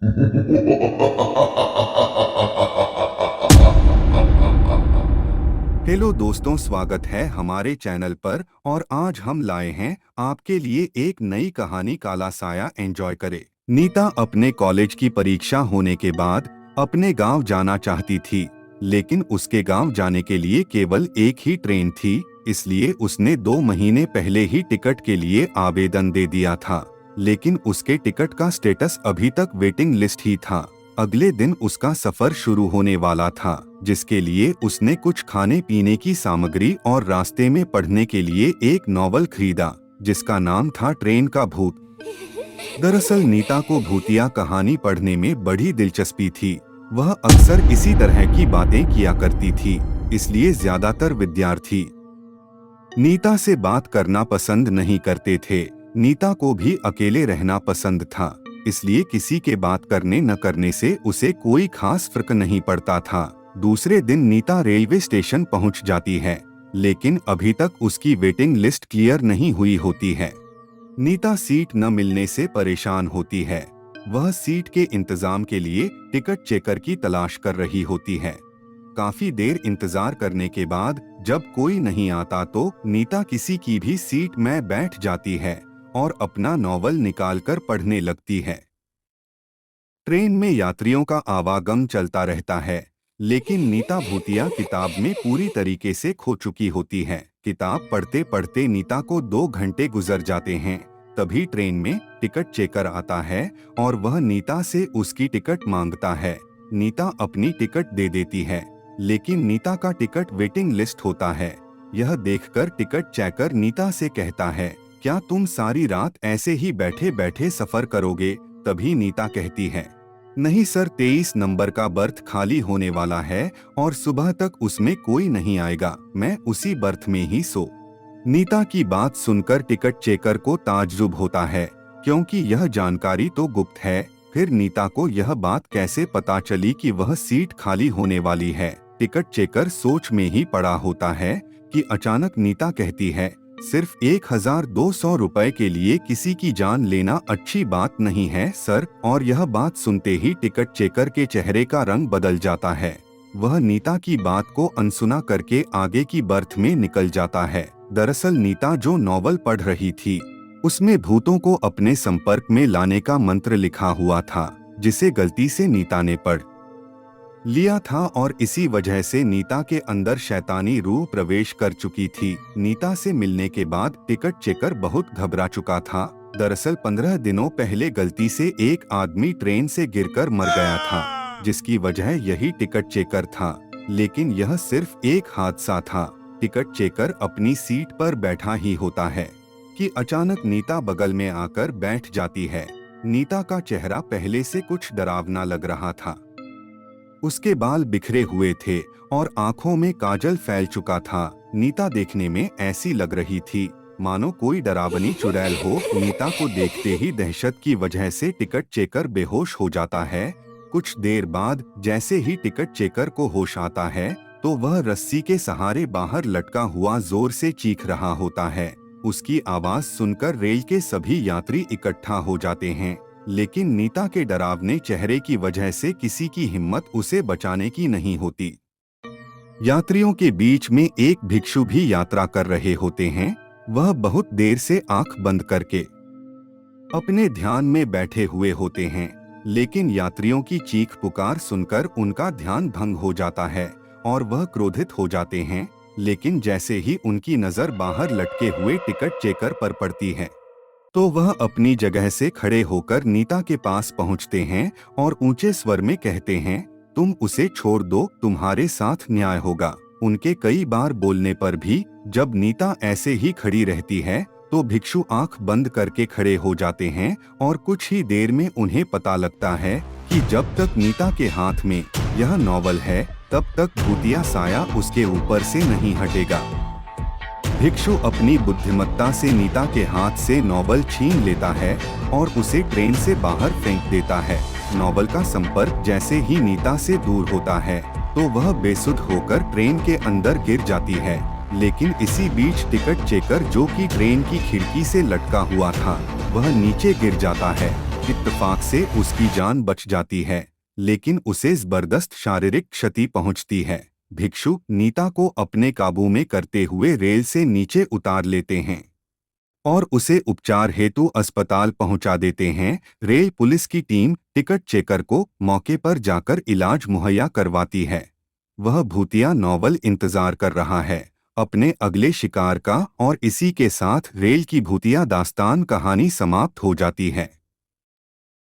Hello दोस्तों, स्वागत है हमारे चैनल पर। और आज हम लाए हैं आपके लिए एक नई कहानी, काला साया। एंजॉय करें। नीता अपने कॉलेज की परीक्षा होने के बाद अपने गांव जाना चाहती थी, लेकिन उसके गांव जाने के लिए केवल एक ही ट्रेन थी। इसलिए उसने 2 महीने पहले ही टिकट के लिए आवेदन दे दिया था, लेकिन उसके टिकट का स्टेटस अभी तक वेटिंग लिस्ट ही था। अगले दिन उसका सफर शुरू होने वाला था, जिसके लिए उसने कुछ खाने पीने की सामग्री और रास्ते में पढ़ने के लिए एक नॉवल खरीदा, जिसका नाम था ट्रेन का भूत। दरअसल नीता को भूतिया कहानी पढ़ने में बड़ी दिलचस्पी थी। वह अक्सर इसी तरह की बातें किया करती थी, इसलिए ज्यादातर विद्यार्थी नीता से बात करना पसंद नहीं करते थे। नीता को भी अकेले रहना पसंद था, इसलिए किसी के बात करने न करने से उसे कोई खास फर्क नहीं पड़ता था। दूसरे दिन नीता रेलवे स्टेशन पहुंच जाती है, लेकिन अभी तक उसकी वेटिंग लिस्ट क्लियर नहीं हुई होती है। नीता सीट न मिलने से परेशान होती है। वह सीट के इंतजाम के लिए टिकट चेकर की तलाश कर रही होती है। काफी देर इंतजार करने के बाद जब कोई नहीं आता तो नीता किसी की भी सीट में बैठ जाती है और अपना नॉवल निकालकर पढ़ने लगती है। ट्रेन में यात्रियों का आवागमन चलता रहता है, लेकिन नीता भूतिया किताब में पूरी तरीके से खो चुकी होती है। किताब पढ़ते पढ़ते नीता को 2 घंटे गुजर जाते हैं। तभी ट्रेन में टिकट चेकर आता है और वह नीता से उसकी टिकट मांगता है। नीता अपनी टिकट दे देती है, लेकिन नीता का टिकट वेटिंग लिस्ट होता है। यह देखकर टिकट चेकर नीता से कहता है, क्या तुम सारी रात ऐसे ही बैठे बैठे सफर करोगे? तभी नीता कहती है, नहीं सर, 23 नंबर का बर्थ खाली होने वाला है और सुबह तक उसमें कोई नहीं आएगा। मैं उसी बर्थ में ही सो। नीता की बात सुनकर टिकट चेकर को ताज्जुब होता है, क्योंकि यह जानकारी तो गुप्त है। फिर नीता को यह बात कैसे पता चली कि वह सीट खाली होने वाली है? टिकट चेकर सोच में ही पड़ा होता है कि अचानक नीता कहती है, सिर्फ 1200 रुपए के लिए किसी की जान लेना अच्छी बात नहीं है सर। और यह बात सुनते ही टिकट चेकर के चेहरे का रंग बदल जाता है। वह नीता की बात को अनसुना करके आगे की बर्थ में निकल जाता है। दरअसल नीता जो नॉवल पढ़ रही थी, उसमें भूतों को अपने संपर्क में लाने का मंत्र लिखा हुआ था, जिसे गलती से नीता ने पढ़ लिया था और इसी वजह से नीता के अंदर शैतानी रूह प्रवेश कर चुकी थी। नीता से मिलने के बाद टिकट चेकर बहुत घबरा चुका था। दरअसल 15 दिनों पहले गलती से एक आदमी ट्रेन से गिरकर मर गया था, जिसकी वजह यही टिकट चेकर था। लेकिन यह सिर्फ एक हादसा था। टिकट चेकर अपनी सीट पर बैठा ही होता है कि अचानक नीता बगल में आकर बैठ जाती है। नीता का चेहरा पहले से कुछ डरावना लग रहा था। उसके बाल बिखरे हुए थे और आंखों में काजल फैल चुका था। नीता देखने में ऐसी लग रही थी मानो कोई डरावनी चुड़ैल हो। नीता को देखते ही दहशत की वजह से टिकट चेकर बेहोश हो जाता है। कुछ देर बाद जैसे ही टिकट चेकर को होश आता है तो वह रस्सी के सहारे बाहर लटका हुआ जोर से चीख रहा होता है। उसकी आवाज सुनकर रेल के सभी यात्री इकट्ठा हो जाते हैं, लेकिन नीता के डरावने चेहरे की वजह से किसी की हिम्मत उसे बचाने की नहीं होती। यात्रियों के बीच में एक भिक्षु भी यात्रा कर रहे होते हैं। वह बहुत देर से आंख बंद करके अपने ध्यान में बैठे हुए होते हैं, लेकिन यात्रियों की चीख पुकार सुनकर उनका ध्यान भंग हो जाता है और वह क्रोधित हो जाते हैं। लेकिन जैसे ही उनकी नजर बाहर लटके हुए टिकट चेकर पर पड़ती है तो वह अपनी जगह से खड़े होकर नीता के पास पहुंचते हैं और ऊंचे स्वर में कहते हैं, तुम उसे छोड़ दो, तुम्हारे साथ न्याय होगा। उनके कई बार बोलने पर भी जब नीता ऐसे ही खड़ी रहती है तो भिक्षु आंख बंद करके खड़े हो जाते हैं और कुछ ही देर में उन्हें पता लगता है कि जब तक नीता के हाथ में यह नॉवल है तब तक भूतिया साया उसके ऊपर से नहीं हटेगा। भिक्षु अपनी बुद्धिमत्ता से नीता के हाथ से नॉवल छीन लेता है और उसे ट्रेन से बाहर फेंक देता है। नॉवल का संपर्क जैसे ही नीता से दूर होता है तो वह बेसुध होकर ट्रेन के अंदर गिर जाती है। लेकिन इसी बीच टिकट चेकर, जो कि ट्रेन की खिड़की से लटका हुआ था, वह नीचे गिर जाता है। इत्तेफाक से उसकी जान बच जाती है, लेकिन उसे जबरदस्त शारीरिक क्षति पहुंचती है। भिक्षु नीता को अपने काबू में करते हुए रेल से नीचे उतार लेते हैं और उसे उपचार हेतु अस्पताल पहुंचा देते हैं। रेल पुलिस की टीम टिकट चेकर को मौके पर जाकर इलाज मुहैया करवाती है। वह भूतिया नॉवल इंतजार कर रहा है अपने अगले शिकार का, और इसी के साथ रेल की भूतिया दास्तान कहानी समाप्त हो जाती है।